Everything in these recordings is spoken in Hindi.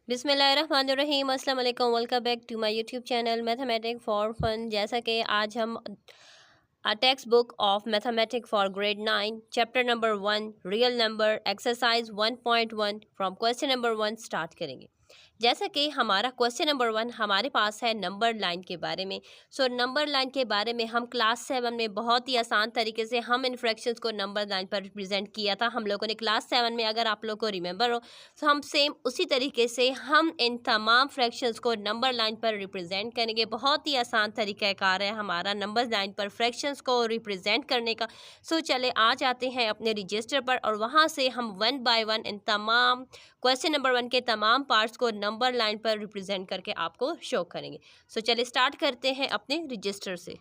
बिस्मिल्लाहिर्रहमानिर्रहीम, अस्सलाम वालेकुम। Welcome back to my YouTube channel mathematic for fun. जैसा कि आज हम text book of mathematic for grade 9 chapter number 1 real number exercise 1.1 from question number 1 start करेंगे। जैसा कि हमारा क्वेश्चन नंबर 1 हमारे पास है नंबर लाइन के बारे में। नंबर लाइन के बारे में हम क्लास 7 में बहुत ही आसान तरीके से हम इन फ्रैक्शंस को नंबर लाइन पर रिप्रेजेंट किया था हम लोगों ने क्लास 7 में, अगर आप लोग को रिमेंबर हो तो हम सेम उसी तरीके से हम इन तमाम फ्रैक्शंस को नंबर लाइन पर रिप्रेजेंट करेंगे। बहुत ही आसान तरीक़ाकार है हमारा नंबर लाइन पर फ्रैक्शंस को रिप्रेजेंट करने का। चले आ जाते हैं अपने रजिस्टर पर और वहाँ से हम वन बाय वन इन तमाम क्वेश्चन नंबर 1 के तमाम पार्ट्स को नंबर लाइन पर रिप्रेजेंट करके आपको शो करेंगे। चले स्टार्ट करते हैं अपने रजिस्टर से।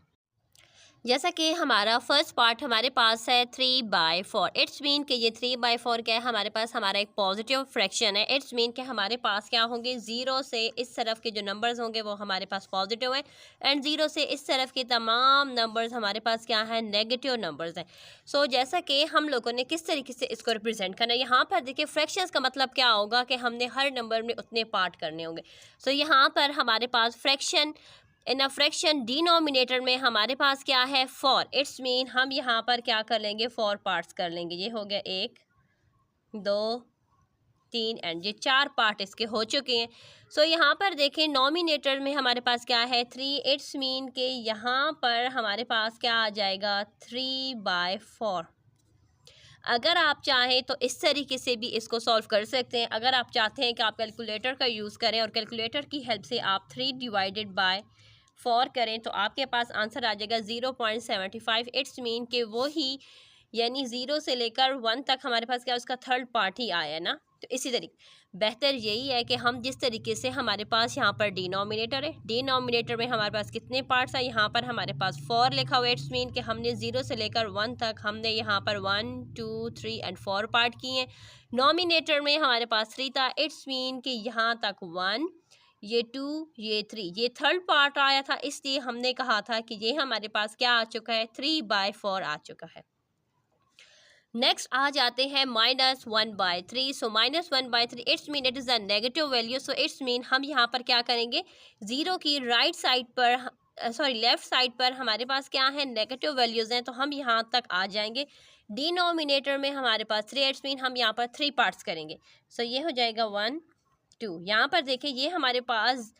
जैसा कि हमारा फर्स्ट पार्ट हमारे पास है 3/4। इट्स मीन कि ये 3/4 क्या है, हमारे पास हमारा एक पॉजिटिव फ्रैक्शन है। इट्स मीन कि हमारे पास क्या होंगे, ज़ीरो से इस तरफ के जो नंबर्स होंगे वो हमारे पास पॉजिटिव है एंड ज़ीरो से इस तरफ के तमाम नंबर्स हमारे पास क्या है, नेगेटिव नंबर्स हैं। जैसा कि हम लोगों ने किस तरीके से इसको रिप्रेजेंट करना है, यहाँ पर देखिए फ्रैक्शंस का मतलब क्या होगा कि हमने हर नंबर में उतने पार्ट करने होंगे। यहाँ पर हमारे पास fraction in a fraction denominator में हमारे पास क्या है, 4। इट्स मीन हम यहाँ पर क्या कर लेंगे, 4 पार्ट्स कर लेंगे। ये हो गया 1 2 3 एंड ये 4 पार्ट इसके हो चुके हैं। यहाँ पर देखें नोमिनेटर में हमारे पास क्या है, 3। इट्स मीन के यहाँ पर हमारे पास क्या आ जाएगा, 3/4। अगर आप चाहें तो इस तरीके से भी इसको सॉल्व कर सकते हैं। अगर आप चाहते हैं कि आप कैलकुलेटर का यूज़ करें और कैलकुलेटर की हेल्प से आप 3/4 करें तो आपके पास आंसर आ जाएगा 0.75। इट्स मीन के वो ही यानी 0 से लेकर 1 तक हमारे पास क्या उसका थर्ड पार्ट ही आया ना। तो इसी तरीके बेहतर यही है कि हम जिस तरीके से हमारे पास यहाँ पर डिनोमिनेटर है, डिनोमिनेटर में हमारे पास कितने पार्ट्स हैं, यहाँ पर हमारे पास 4 लिखा हुआ है। इट्स मीन कि हमने 0 से लेकर 1 तक हमने यहाँ पर 1 2 3 एंड 4 पार्ट किए हैं। नोमिनेटर में हमारे पास 3 था। इट्स मीन कि यहाँ तक 1 ये 2 ये 3 ये थर्ड पार्ट आया था, इसलिए हमने कहा था कि ये हमारे पास क्या आ चुका है, 3/4 आ चुका है। नेक्स्ट आ जाते हैं -1/3। -1/3 it's mean it is a negative value. It's mean हम यहाँ पर क्या करेंगे, ज़ीरो की राइट साइड पर लेफ़्ट साइड पर हमारे पास क्या है, नेगेटिव वैल्यूज़ हैं, तो हम यहाँ तक आ जाएंगे। डिनोमिनेटर में हमारे पास 3। इट्स मीन हम यहाँ पर 3 पार्ट्स करेंगे। ये हो जाएगा 1 2। यहाँ पर देखिए ये हमारे पास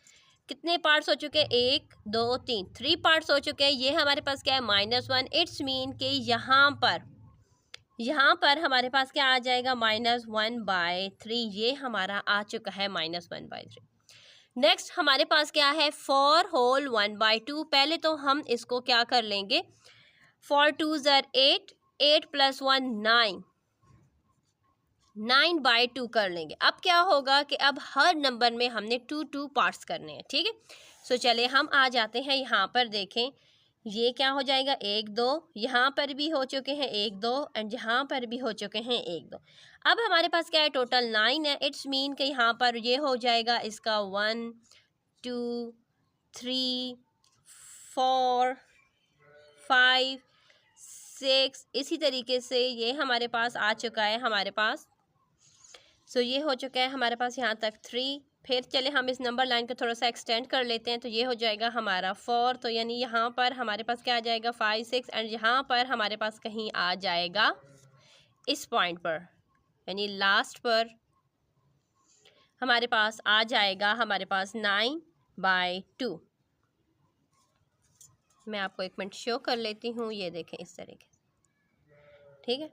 कितने पार्ट्स हो चुके हैं, 1 2 3 3 पार्ट्स हो चुके हैं। ये हमारे पास क्या है, -1। इट्स मीन के यहाँ पर हमारे पास क्या आ जाएगा, -1/3। ये हमारा आ चुका है -1/3। नेक्स्ट हमारे पास क्या है, 4 होल 1/2। पहले तो हम इसको क्या कर लेंगे, 4 2s are 8 8 + 1 9 9/2 कर लेंगे। अब क्या होगा कि अब हर नंबर में हमने 2 पार्ट्स करने हैं, ठीक है। चले हम आ जाते हैं यहाँ पर, देखें ये क्या हो जाएगा, 1 2, यहाँ पर भी हो चुके हैं 1 2 एंड यहाँ पर भी हो चुके हैं 1 2। अब हमारे पास क्या है, टोटल 9 है। इट्स मीन के यहाँ पर ये हो जाएगा इसका 1 2 3 4 5 6। इसी तरीके से ये हमारे पास आ चुका है हमारे पास। ये हो चुका है हमारे पास यहाँ तक 3। फिर चले हम इस नंबर लाइन को थोड़ा सा एक्सटेंड कर लेते हैं, तो ये हो जाएगा हमारा 4। तो यानी यहाँ पर हमारे पास क्या आ जाएगा, 5 6 एंड यहाँ पर हमारे पास कहीं आ जाएगा इस पॉइंट पर, यानी लास्ट पर हमारे पास आ जाएगा हमारे पास 9/2। मैं आपको एक मिनट शो कर लेती हूँ, ये देखें इस तरीके से, ठीक है।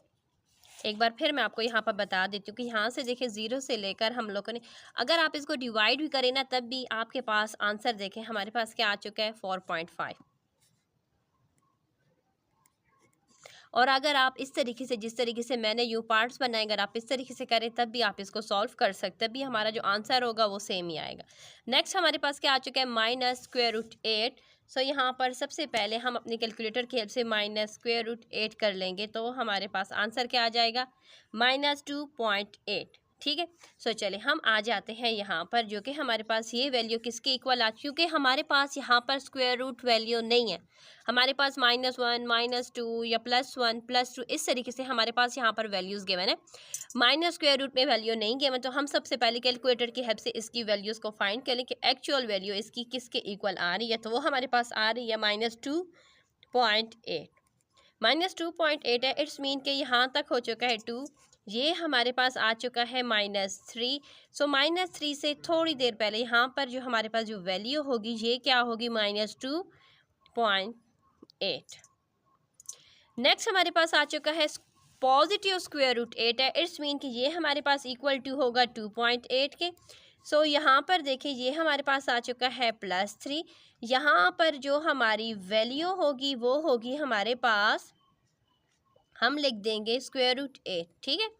एक बार फिर मैं आपको यहाँ पर बता देती हूँ कि यहाँ से देखिए 0 से लेकर हम लोगों ने अगर आप इसको डिवाइड भी करें ना, तब भी आपके पास आंसर देखें हमारे पास क्या आ चुका है, 4.5। और अगर आप इस तरीके से, जिस तरीके से मैंने यू पार्ट्स बनाए, अगर आप इस तरीके से करें तब भी आप इसको सॉल्व कर सकते, तब भी हमारा जो आंसर होगा वो सेम ही आएगा। नेक्स्ट हमारे पास क्या आ चुका है, -√8। यहाँ पर सबसे पहले हम अपनी कैलकुलेटर की हेल्प से -√8 कर लेंगे, तो हमारे पास आंसर क्या आ जाएगा, -2.8। ठीक है। सो चले हम आ जाते हैं यहाँ पर, जो कि हमारे पास ये वैल्यू किसके इक्वल आ, क्योंकि हमारे पास यहाँ पर स्क्वायर रूट वैल्यू नहीं है, हमारे पास -1 -2 या +1 +2 इस तरीके से हमारे पास यहाँ पर वैल्यूज़ गिवन है। माइनस स्क्वायर रूट में वैल्यू नहीं गिवन, तो हम सबसे पहले कैलकुलेटर की हेल्प से इसकी वैल्यूज़ को फाइंड करें कि एक्चुअल वैल्यू इसकी किसके इक्वल आ रही है। तो वो हमारे पास आ रही है -2.8। -2.8 है, इट्स मीन के यहाँ तक हो चुका है 2, ये हमारे पास आ चुका है -3। सो -3 से थोड़ी देर पहले यहाँ पर जो हमारे पास जो वैल्यू होगी ये क्या होगी, -2.8। नेक्स्ट हमारे पास आ चुका है पॉजिटिव स्क्वायर रूट 8 है, इट्स मीन कि ये हमारे पास इक्वल टू होगा 2.8 के। सो यहाँ पर देखिए ये हमारे पास आ चुका है +3। यहाँ पर जो हमारी वैल्यू होगी वो होगी हमारे पास, हम लिख देंगे स्क्वायर रूट 8। ठीक है,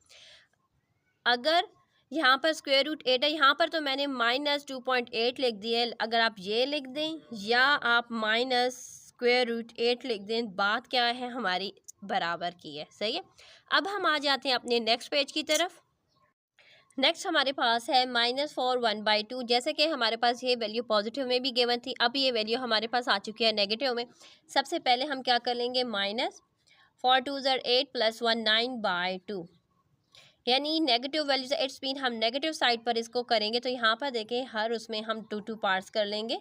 अगर यहाँ पर स्क्वायर रूट 8 है, यहाँ पर तो मैंने -2.8 लिख दिया है, अगर आप ये लिख दें या आप -√8 लिख दें, बात क्या है हमारी बराबर की है। सही है। अब हम आ जाते हैं अपने नेक्स्ट पेज की तरफ। नेक्स्ट हमारे पास है -4 1/2। जैसे कि हमारे पास ये वैल्यू पॉजिटिव में भी गिवन थी, अब ये वैल्यू हमारे पास आ चुकी है नेगेटिव में। सबसे पहले हम क्या कर लेंगे, -4 2 8 + 1 9/2, यानी नेगेटिव वैल्यू से इट्स मीन हम नेगेटिव साइड पर इसको करेंगे। तो यहाँ पर देखें हर उसमें हम 2 पार्ट्स कर लेंगे।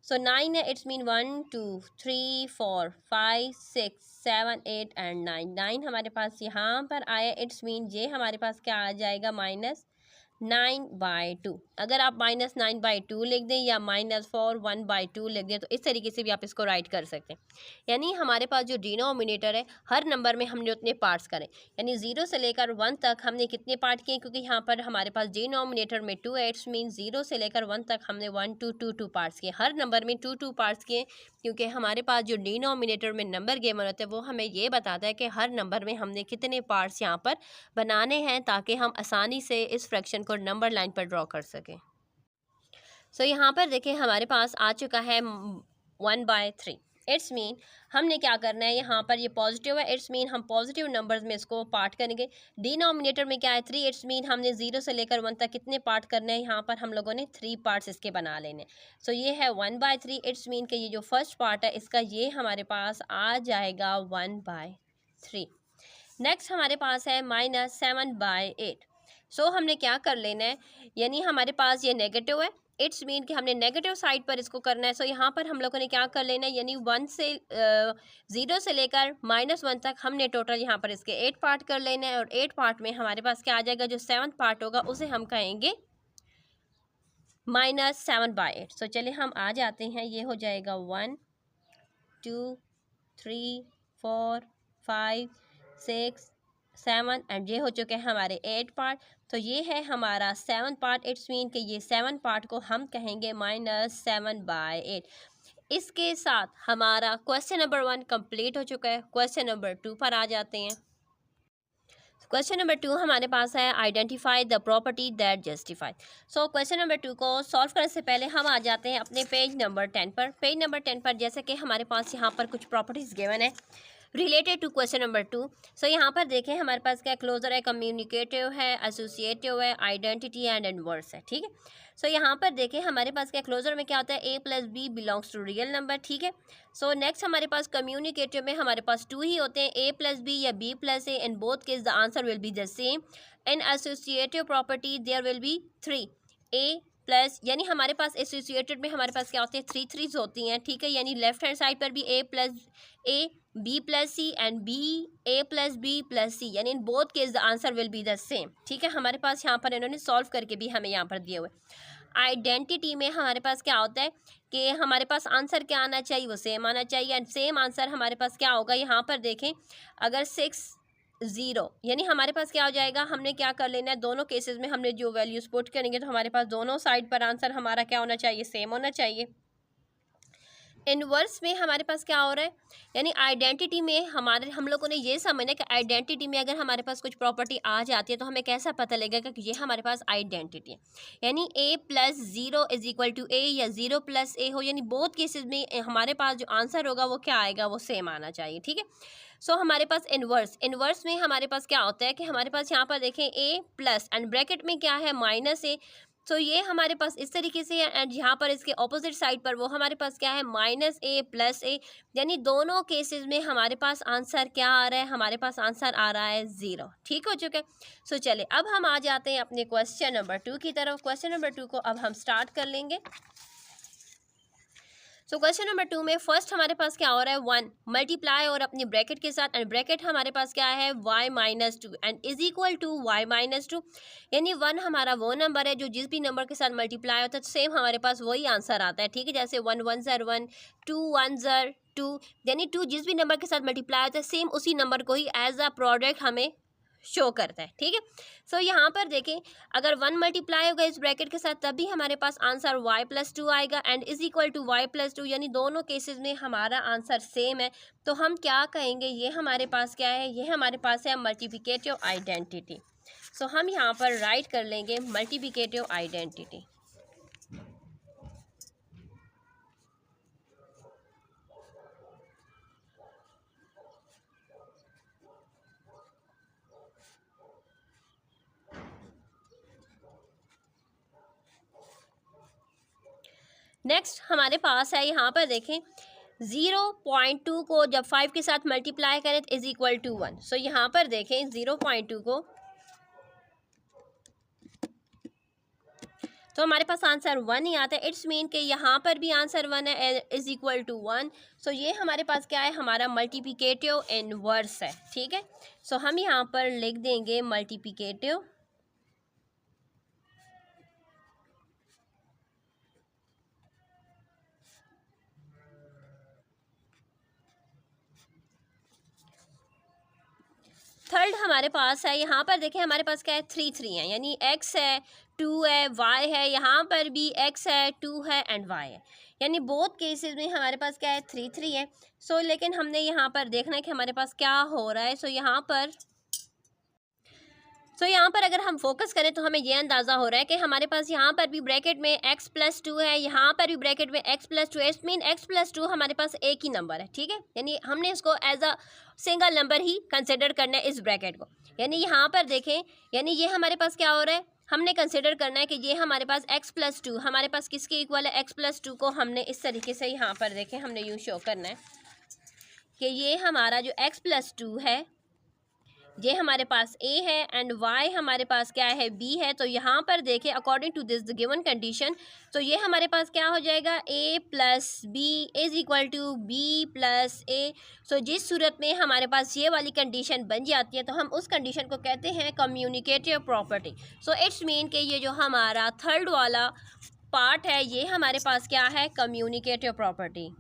सो 9 है, इट्स मीन 1 2 3 4 5 6 7 8 एंड 9 हमारे पास यहाँ पर आया, इट्स मीन ये हमारे पास क्या आ जाएगा, -9/2। अगर आप -9/2 लिख दें या -4 1/2 लिख दें, तो इस तरीके से भी आप इसको राइट कर सकते हैं। यानी हमारे पास जो डिनोमिनेटर है, हर नंबर में हमने उतने पार्ट्स करें, यानी 0 से लेकर 1 तक हमने कितने पार्ट किए, क्योंकि यहाँ पर हमारे पास डिनोमिनेटर में 2 है, इट्स मीन 0 से लेकर 1 तक हमने 1 2 2 2 पार्ट्स किए, हर नंबर में 2 2 पार्ट्स किए, क्योंकि हमारे पास जो डिनोमिनेटर में नंबर गिवन होता है वो हमें ये बताता है कि हर नंबर में हमने कितने पार्ट्स यहाँ पर बनाने हैं, ताकि हम आसानी से इस फ्रैक्शन को नंबर लाइन पर ड्रॉ कर सकें। सो यहाँ पर देखें हमारे पास आ चुका है 1/3। इट्स मीन हमने क्या करना है, यहाँ पर ये पॉजिटिव है, इट्स मीन हम पॉजिटिव नंबर्स में इसको पार्ट करेंगे। डिनोमिनेटर में क्या है 3, इट्स मीन हमने 0 से लेकर 1 तक कितने पार्ट करने हैं, यहाँ पर हम लोगों ने 3 पार्ट्स इसके बना लेने। सो ये है 1/3, इट्स मीन कि ये जो फर्स्ट पार्ट है इसका ये हमारे पास आ जाएगा 1/3। नेक्स्ट हमारे पास है -7/8। सो हमने क्या कर लेना है, यानी हमारे पास ये नेगेटिव है, इट्स मीन कि हमने नेगेटिव साइड पर इसको करना है। सो यहाँ पर हम लोगों ने क्या कर लेना है, यानी 0 से लेकर -1 तक हमने टोटल यहाँ पर इसके 8 पार्ट कर लेना है, और 8 पार्ट में हमारे पास क्या आ जाएगा, जो 7th पार्ट होगा उसे हम कहेंगे -7/8। सो चलिए हम आ जाते हैं, ये हो जाएगा 1 2 3 4 5 6 7 एंड ये हो चुके हैं हमारे 8 पार्ट। तो ये है हमारा 7 पार्ट, इट्स मीन कि ये 7 पार्ट को हम कहेंगे -7/8। इसके साथ हमारा क्वेश्चन नंबर 1 कंप्लीट हो चुका है। क्वेश्चन नंबर 2 पर आ जाते हैं। क्वेश्चन नंबर 2 हमारे पास है identify the property that justify. So question number 2 को सॉल्व करने से पहले हम आ जाते हैं अपने पेज नंबर 10 पर। पेज नंबर 10 पर जैसे कि हमारे पास यहाँ पर कुछ प्रॉपर्टीज़ गिवन है रिलेटेड टू क्वेश्चन नंबर 2। सो यहाँ पर देखें हमारे पास क्या क्लोजर है, कम्युनिकेटिव है, एसोसिएटिव है, आइडेंटिटी एंड इनवर्स है। ठीक है। सो यहाँ पर देखें हमारे पास क्या क्लोजर में क्या होता है, a + b belongs to real number. ठीक है। सो नेक्स्ट हमारे पास कम्युनिकेटिव में हमारे पास 2 ही होते हैं, a + b या b + a, in both case the answer will be the same. In associative property there will be 3 a plus, यानी हमारे पास एसोसिएटेड में हमारे पास क्या होते हैं 3 3s होती हैं। ठीक है, यानी लेफ्ट हैंड साइड पर भी a + a b + c and b a + b + c, यानी इन both case the answer will be the same. ठीक है, हमारे पास यहाँ पर इन्होंने सॉल्व करके भी हमें यहाँ पर दिए हुए। आइडेंटिटी में हमारे पास क्या होता है कि हमारे पास आंसर क्या आना चाहिए, वो सेम आना चाहिए, एंड सेम आंसर हमारे पास क्या होगा, यहाँ पर देखें अगर 6 0, यानी हमारे पास क्या हो जाएगा, हमने क्या कर लेना है, दोनों केसेस में हमने जो वैल्यूज पुट करेंगे तो हमारे पास दोनों साइड पर आंसर हमारा क्या होना चाहिए, सेम होना चाहिए। इनवर्स में हमारे पास क्या हो रहा है, यानी आइडेंटिटी में हम लोगों ने ये समझना कि आइडेंटिटी में अगर हमारे पास कुछ प्रॉपर्टी आ जाती है तो हमें कैसा पता लगेगा कि ये हमारे पास आइडेंटिटी है। यानी a plus zero is equal to a या ज़ीरो प्लस ए हो, यानी बोथ केसेस में हमारे पास जो आंसर होगा वो क्या आएगा, वो सेम आना चाहिए। ठीक है, सो हमारे पास इनवर्स में हमारे पास क्या होता है कि हमारे पास यहाँ पर देखें a प्लस एंड ब्रैकेट में क्या है माइनस ए, तो ये हमारे पास इस तरीके से है एंड यहाँ पर इसके ऑपोजिट साइड पर वो हमारे पास क्या है माइनस ए प्लस ए, यानी दोनों केसेस में हमारे पास आंसर क्या आ रहा है, हमारे पास आंसर आ रहा है 0। ठीक हो चुका है। सो चले अब हम आ जाते हैं अपने क्वेश्चन नंबर 2 की तरफ। क्वेश्चन नंबर 2 को अब हम स्टार्ट कर लेंगे। सो क्वेश्चन नंबर 2 में फर्स्ट हमारे पास क्या हो रहा है 1 मल्टीप्लाई और अपनी ब्रैकेट के साथ, एंड ब्रैकेट हमारे पास क्या है y minus two and is equal to y minus two, यानी 1 हमारा वो नंबर है जो जिस भी नंबर के साथ मल्टीप्लाई होता है तो सेम हमारे पास वही आंसर आता है। ठीक है, जैसे 1 1 ज़र 1, 2 1 ज़र 2, यानी 2 जिस भी नंबर के साथ मल्टीप्लाई होता है सेम उसी नंबर को ही एज अ प्रोडक्ट हमें शो करता है। ठीक है, सो यहाँ पर देखें अगर 1 मल्टीप्लाई होगा इस ब्रैकेट के साथ तभी हमारे पास आंसर y प्लस टू आएगा and is equal to y plus two, यानी दोनों केसेस में हमारा आंसर सेम है। तो हम क्या कहेंगे, ये हमारे पास क्या है, ये हमारे पास है मल्टीप्लिकेटिव आइडेंटिटी। सो हम यहाँ पर राइट कर लेंगे मल्टीप्लिकेटिव आइडेंटिटी। नेक्स्ट हमारे पास है यहाँ पर देखें 0.2 को जब 5 के साथ मल्टीप्लाई करें तो इज इक्वल टू 1। सो यहाँ पर देखें 0.2 को, तो हमारे पास आंसर 1 ही आता है। इट्स मीन कि यहाँ पर भी आंसर 1 है इज इक्वल टू 1। सो ये हमारे पास क्या है, हमारा मल्टीप्लिकेटिव इनवर्स है। ठीक है, सो हम यहाँ पर लिख देंगे मल्टीप्लिकेटिव थर्ड हमारे पास है, यहाँ पर देखें हमारे पास क्या है 3 3 है, यानी x है 2 है y है, यहाँ पर भी x है 2 है एंड y है, यानी बोथ केसेस में हमारे पास क्या है 3 3 है। सो लेकिन हमने यहाँ पर देखना है कि हमारे पास क्या हो रहा है। सो यहाँ पर अगर हम फोकस करें तो हमें ये अंदाज़ा हो रहा है कि हमारे पास यहाँ पर भी ब्रैकेट में x प्लस टू है, यहाँ पर भी ब्रैकेट में x प्लस टू है। It mean x plus two हमारे पास एक ही नंबर है। ठीक है, यानी हमने इसको एज अ सिंगल नंबर ही कंसिडर करना है इस ब्रैकेट को। यानी यहाँ पर देखें, यानी ये हमारे पास क्या हो रहा है, हमने कंसिडर करना है कि ये हमारे पास x प्लस टू हमारे पास किसके इक्वल है, x प्लस टू को हमने इस तरीके से यहाँ पर देखें हमने यूँ शो करना है कि ये हमारा जो x प्लस टू है ये हमारे पास a है एंड y हमारे पास क्या है b है। तो यहाँ पर देखें according to this given condition, तो ये हमारे पास क्या हो जाएगा a plus B is equal to b plus a। So जिस सूरत में हमारे पास ये वाली कंडीशन बन जाती है तो हम उस कंडीशन को कहते हैं communicative property. So it's mean कि ये जो हमारा थर्ड वाला पार्ट है ये हमारे पास क्या है, communicative property.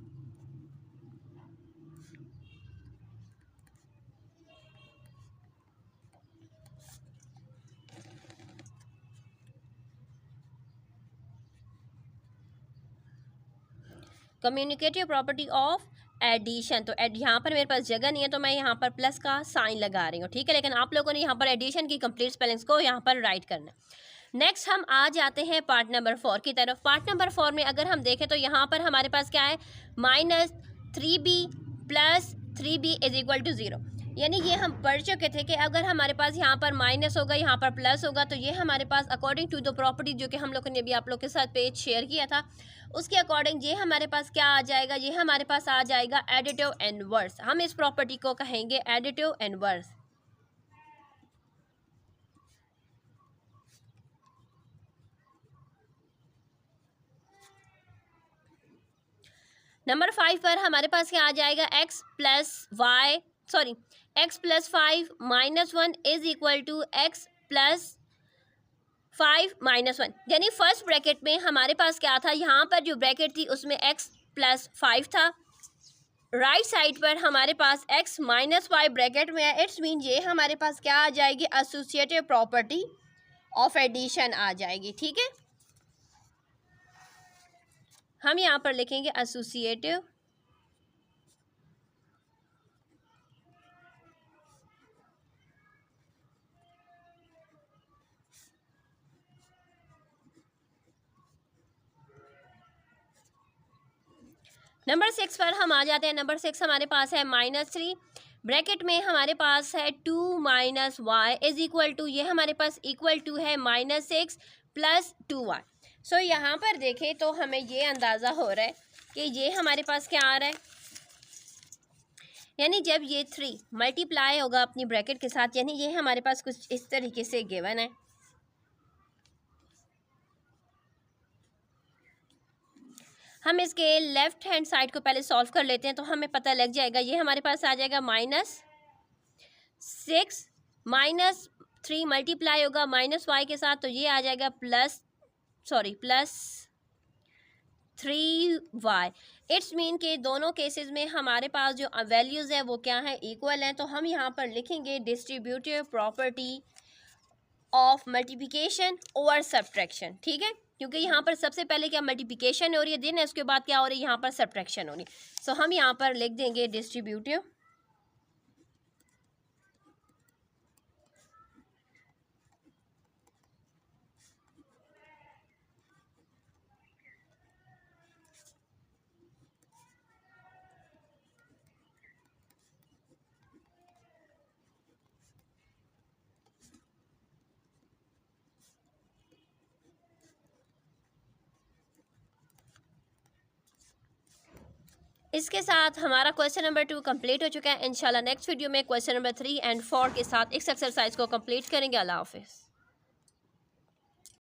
Communicative property of addition. तो यहाँ पर मेरे पास जगह नहीं है तो मैं यहाँ पर प्लस का साइन लगा रही हूँ। ठीक है, लेकिन आप लोगों ने यहाँ पर एडिशन की कंप्लीट स्पेलिंग्स को यहाँ पर राइट करना है। नेक्स्ट हम आ जाते हैं पार्ट नंबर 4 की तरफ। पार्ट नंबर 4 में अगर हम देखें तो यहाँ पर हमारे पास क्या है minus 3b plus 3b is equal to 0, यानी ये हम पढ़ चुके थे कि अगर हमारे पास यहाँ पर माइनस होगा यहाँ पर प्लस होगा तो ये हमारे पास अकॉर्डिंग टू द प्रॉपर्टी जो कि हम लोगों ने अभी आप लोग के साथ पेज शेयर किया था उसके अकॉर्डिंग ये हमारे पास क्या आ जाएगा, ये हमारे पास आ जाएगा एडिटिव इनवर्स। हम इस प्रॉपर्टी को कहेंगे एडिटिव इनवर्स। नंबर 5 पर हमारे पास क्या आ जाएगा x plus 5 minus 1 is equal to x plus 5 minus 1, यानी फर्स्ट ब्रैकेट में हमारे पास क्या था, यहाँ पर जो ब्रैकेट थी उसमें x प्लस 5 था, राइट साइड पर हमारे पास x माइनस 5 ब्रैकेट में है। इट्स मीन ये हमारे पास क्या आ जाएगी, एसोसिएटिव प्रॉपर्टी ऑफ एडिशन आ जाएगी। ठीक है, हम यहाँ पर लिखेंगे एसोसिएटिव नंबर 6 पर हम आ जाते हैं। नंबर 6 हमारे पास है -3, ब्रैकेट में हमारे पास है 2 minus y is equal to, ये हमारे पास इक्वल टू है -6 प्लस 2y। सो यहाँ पर देखें तो हमें ये अंदाज़ा हो रहा है कि ये हमारे पास क्या आ रहा है, यानी जब ये 3 मल्टीप्लाई होगा अपनी ब्रैकेट के साथ, यानी ये हमारे पास कुछ इस तरीके से गिवन है। हम इसके लेफ्ट हैंड साइड को पहले सॉल्व कर लेते हैं तो हमें पता लग जाएगा। ये हमारे पास आ जाएगा -6 -3 मल्टीप्लाई होगा -y के साथ, तो ये आ जाएगा प्लस 3y। इट्स मीन के दोनों केसेस में हमारे पास जो वैल्यूज़ हैं वो क्या हैं, इक्वल हैं। तो हम यहाँ पर लिखेंगे distributive property of multiplication over subtraction, ठीक है, क्योंकि यहाँ पर सबसे पहले क्या मल्टीप्लिकेशन हो रही है, देन उसके बाद क्या हो रही है, यहाँ पर सब्ट्रैक्शन हो रही है। सो हम यहाँ पर लिख देंगे डिस्ट्रीब्यूटिव इसके साथ हमारा क्वेश्चन नंबर 2 कंप्लीट हो चुका है। इंशाल्लाह नेक्स्ट वीडियो में क्वेश्चन नंबर 3 एंड 4 के साथ इस एक्सरसाइज को कंप्लीट करेंगे। अल्लाह हाफिज़।